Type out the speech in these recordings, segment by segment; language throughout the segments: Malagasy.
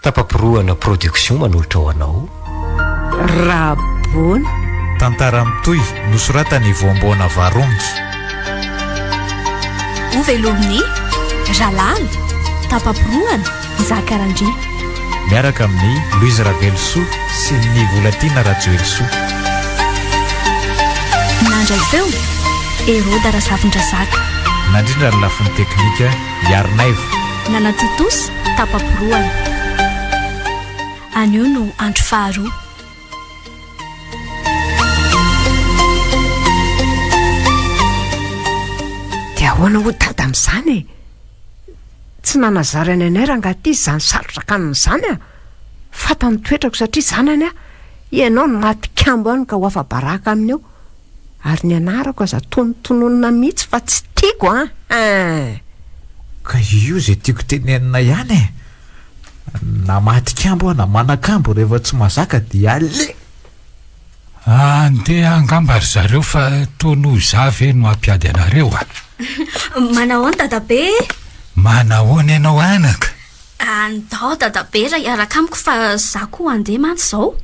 Tapaporoana production manolotra ho anao. Rabona tantara mitoy nosoratany voamboana varongy. Ovelominy Jalal Tapaporoana Nzakarandry miaraka amin'ny Louise Ravelso sy ny Volatina Rajoelso. nandray feo Erôda Rasafindrazaka nandrindra ny lafiny teknika Yarnaivo nanatotosy Tapaporoana anio no andro faharoa. dia ahoana ho dada amin'izany e tsy nanazarany anay raha ngaty izany sarotra kanin'izany a fatany toetrako satria zanany a ianao no maty kambo any ka ho afa-baraka aminy eo ary ny anarako aza tonotononina mihitsy fa tsy tiako ka io zay tiako tenenina ihany e, na maty kambo na manakambo rehefa tsy mazaka dia ale andeha angambary zareo fa tono zavy no ampiady anareo a. Manahoana dadabe? Manahoana ianao anaka? Andao dadabe raha iaraka amiko fa za koa andeha mantsy zao.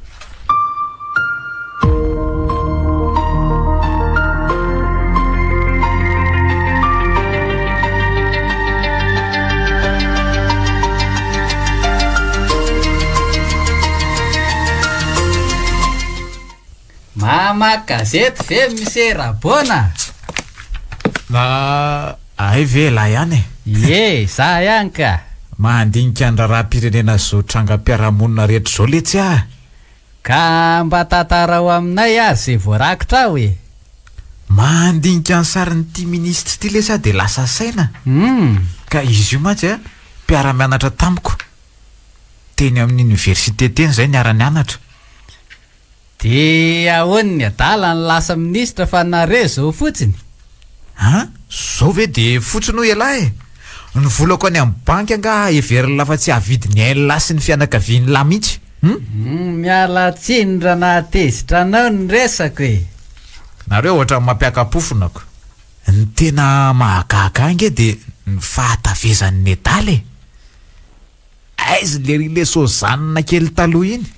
Mama gazety ve misy Rabona? Ay ve la ihany Ye, za ihany ka. Mandinika ny raharam-pirenena zao trangam-piarahamonina rehetra zao letsy ah. Ka mba tantarao aminay ary zay voarakitra hoe. Mandinika ny sarin'ity ministra ity le sa de lasa saina. Ka izy io mantsy a mpiara-mianatra tamiko. Teny amin'ny université teny zay niara nianatra. De ahoana ny adala ny lasa ministra fa nare zao fotsiny? Zao ve de fotsiny ho elahy ny volako any amin'ny banky anga everina lafa tsy avidy ny aina sy ny fianakaviany lahy mihitsy. Miala tsindrana natezitra anao ny resako e. Nareo ohatra mampiaka-pofonako. Ny tena mahagaga ange de ny fahatavezan'ny etaly. Aizy le sozanina kely taloha iny.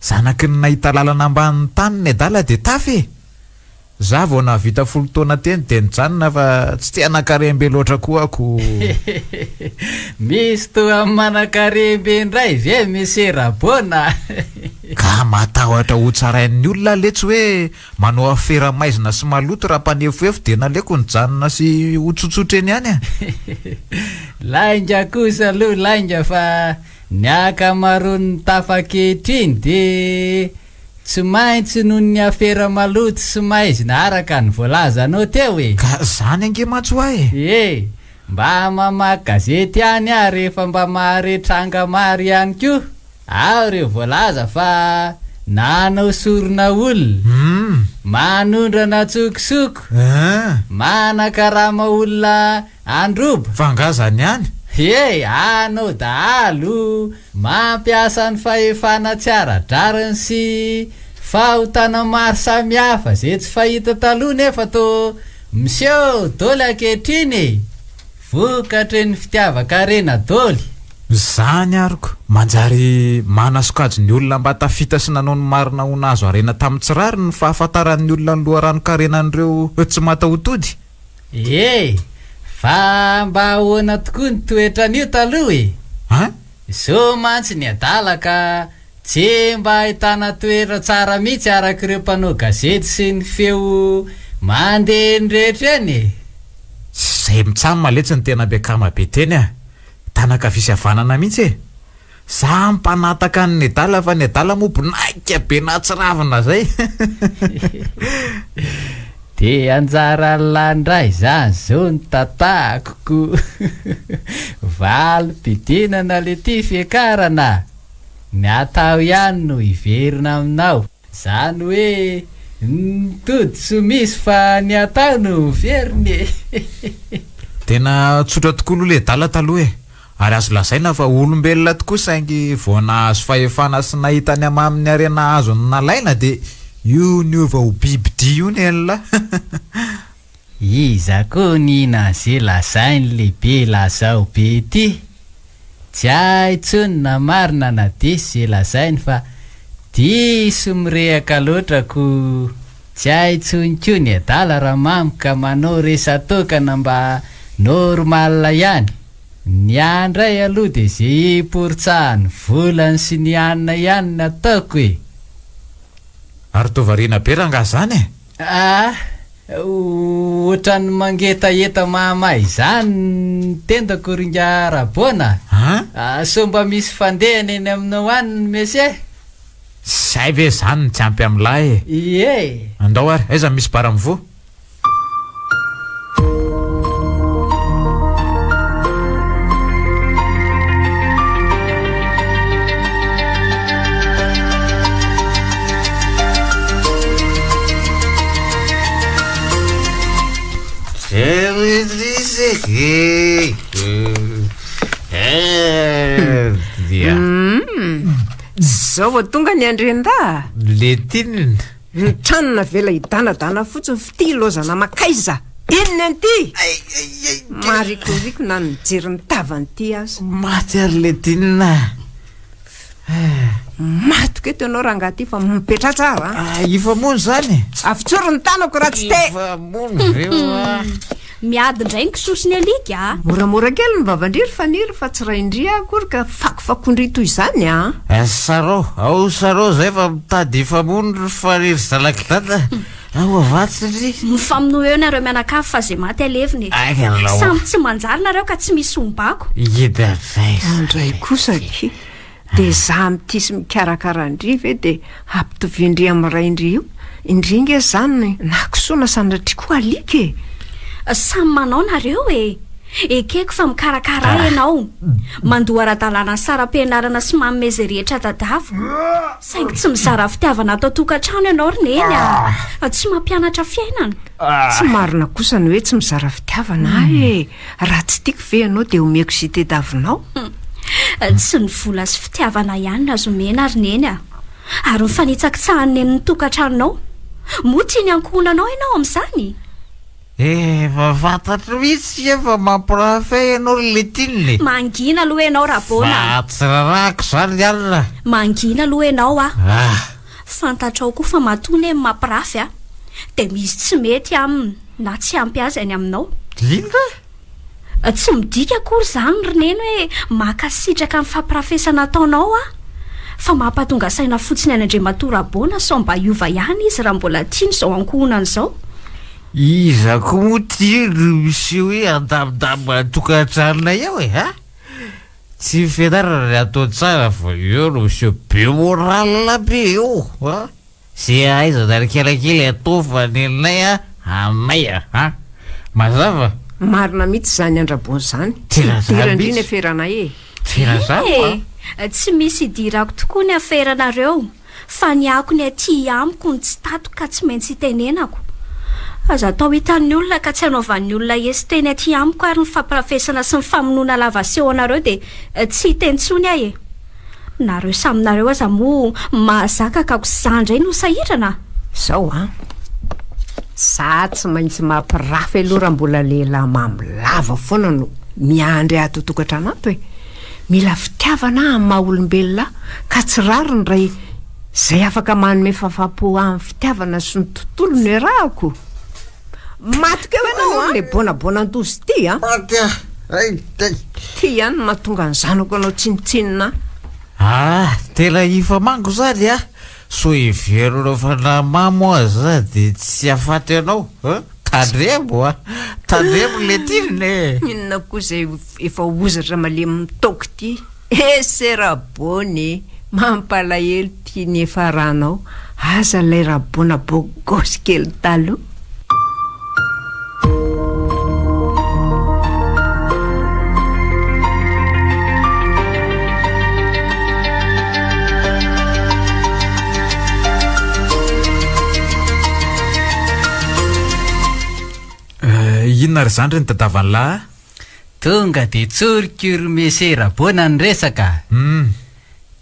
Zanaky ny nahita lalana ambany tany ny adala de tafy. Za vao navita 10 taona teny de nijanona fa tsy tia nakarembe loatra koa ako. Misy toa manakarembe indray ve misy Rabona? Ka matahotra ho tsarain'ny olona letsy hoe manao afera maizina sy maloto raha mpanefoefo de naleko nijanona sy ho tsotsotra eny ihany a. Lainga kosa aloha lainga fa ny akamaroan'ny tafakehitriny de tsy maintsy noho ny afera maloto sy maizina araka ny voalaza anao teo e. Ka zany ange matso ahy. Mba mamaky gazety ihany ah rehefa mba maharetranga maro ihany koa. Ao reo voalaza fa nanao sorona olona, manondrana tsokosoko, manakarama olona androbo. Fangazany ihany. Anao dahalo mampiasa ny fahefana tsy ara-drariny sy fahotana maro samihafa zay tsy fahita taloha nefa to miseho doly ankehitriny vokatry ny fitiavaka rena doly. Zany ariko manjary manasokajy ny olona mba tafita sy nanao ny marina ho nazo arena tamin'ny tsirary ny fahafantaran'ny olona ny loharano karenan'ireo tsy matahotody. Fa mba ahoana tokoa ny toetran'io taloha e. Zao mantsy ny adala ka tsy mba ahitana toera tsara mihitsy araka ireo mpanao gazety sy ny feo mandeha ny rehetra eny e. Zay mitsamy maletsy ny tena bekama be teny a. Tanaka fisavanana mihitsy e. Za mpanataka ny adala fa ny adala mo bonaika be natsiravina zay. De anjara landray zany zao ny tatakoko. Valo pidinana le ty fiakarana. Ny atao ihany no iverina aminao. Zany hoe tody sy misy fa ny atao no veriny. Tena tsotra tokoa le dala taloha e. Ary azo lazaina fa olombelona tokoa saingy vao nahazo fahefana sy nahita ny amamin'ny arena azo ny nalaina de io ny ova ho bibidy io ny elona. Iza koa nina zay lazainy lehibe lazao be ty. tsy aitsonina marina na disy lazainy fa diso mirehaka loatrako tsy aitsoniko ny adala raha mamika manao resatokana mba normala ihany ny andray aloha de zay poritsahany volany sy ny anina ihany nataoko e ary tovarina be ranga zany ohatrany mangetaeta mahamay zany tendako ringa rabona so mba misy fandehany eny aminao any mese zay ve zany ny tsy ampy am'lahy ie andao ary aiza misy bara mivo dia zao tonga ny andrenda le tinina ny tranona vela hidanadana fotsiny fity lozana makaiza inony anty marikoriko na nijery ny tavanyity azy maty ary le tinina matoka eto ianao raha ngaty fa mipetra tsara ifamono zany avitsoro ny tanako raha tsy te ifamono reo miady indray ny kisosiny alika moramora kely ny vavandriry faniry fa tsy raha indria akory ka fakofakondry toy izany sarao ao sarao zay fa mitady ifamono faniry zalakidata ao avatsy mifamino eo nareo mianakafo fa zay maty aleviny samy tsy manjary nareo ka tsy misy ombako ida zay andray kosaky de za mitisy mikarakara indri ve de ampitoviindri am'ray indri io indringa zany na kisoana sanatriako alika samy manao nareo ekeko fa mikarakara ianao mandoa ara-dalàna ny saram-pianarana sy mameze rehetra dadavo saingy tsy mizara fitiavana atao tokantrano ianao rineny tsy mampianatra fiainana tsy marina kosa ny hoe tsy mizara fitiavana raha tsy tiako ve ianao de omeko zite davinao tsy ny vola sy fitiavana ihany nazomena rineny ary mifanitsakitsahany eny ny tokantranonao moty ny ankohonanao ianao am'izany fa fantatro mihitsy efa mampirafay ianao le tininy mangina aloha ianao rabona tsy rarako zany alina mangina aloha ianao fantatrao koa fa matony eny mampirafy de misy tsy mety aminy na tsy ampy azy any aminao inona tsy midika akory zany rineny hoe makasitraka amin'ny fampirafesana ataonao fa mampatonga saina fotsiny any Andriamatorabona so mba iova ihany izy raha mbola tiany zao ankohonany zao izako motino misy hoe andamindamina tokantranona eo tsy fianarana ny atao tsara fa eo no misy be moralina be eo zay aizana ny kelakely atao fa nenay anay mazava marina mihitsy zany andrabony zany dirandriny aferana tsy misy idirako tokoa ny aferanareo fa ny ako ny aty amiko ny tsy tato ka tsy maintsy hitenenako aza atao hitan'ny olona ka tsy hanaovan'ny olona esy teny aty amiko ary ny fampirafesana sy ny famonoana lavaseho anareo de tsy hitentsony nareo saminareo aza mo mahazaka kako zandray no sahirana zao za tsy maintsy mampirafy aloha raha mbola lehilahy mamilava foana no miandry ato tokantranato mila fitiavana amin'ny maha olombelona ka tsy rary ny ray zay afaka manome fahafapo amin'ny fitiavana sy ny tontolo ny rahako matoka eo ianao le bonabona andozy ty ty ihany mahatonga ny zanako anao tsinitsinina tena ifa mango zany so iverona fa namamo aza de tsy afaty ianao tandremo le tininy inona koa zay efa ozatra malemy mitoko ty se rabony mampalahelo tiany efa ranao aza lay rabona bogosy kely taloha inona ry zandry ny tadavany lahy tonga de tsorikiro meserabona ny resaka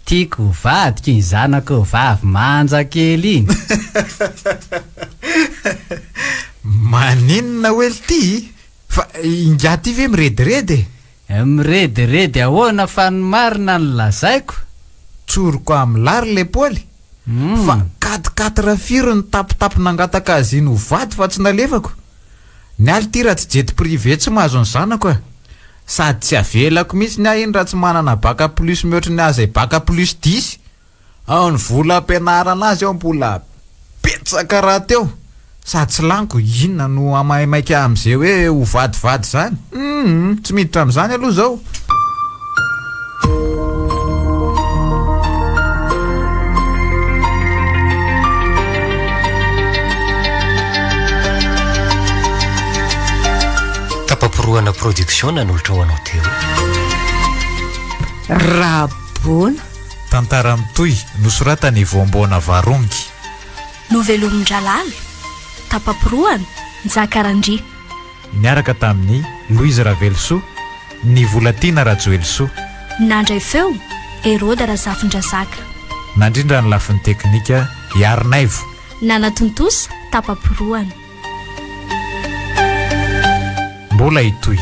tiako vadika ny zanako vavy manjakely iny maninona oely ty fa ingaty ve mirediredy mirediredy ahoana fa ny marina ny lazaiko tsoroko amin'ny lary le Paoly fa 4 firy ny tapitapo nangataka azy iny ho vaty fa tsy nalefako ny aly ty raha tsy jety privé tsy mahazo ny zanako sady tsy avelako mihitsy ny ahy iny raha tsy manana baka plus mihoatra ny azy baka plus 10 ao ny vola ampianarana azy ao mbola petsaka raha teo sady tsy laniko inona no amaimaika amin'izay hoe ho vadivady zany tsy miditra amin'izany aloha zao tapaporoana production nanolotra ho anao teo rabona tantara mitoy nosoratany voamboana varongy novelomin-dralala tapaporoana njakarandria niaraka tamin'ny Louise Ravelso ny Volatina Rajoelso nandray feo Herode Razafindrazaka nandrindra ny lafin'ny teknika Yarnaivo nanatontosa tapaporoana mbola itoy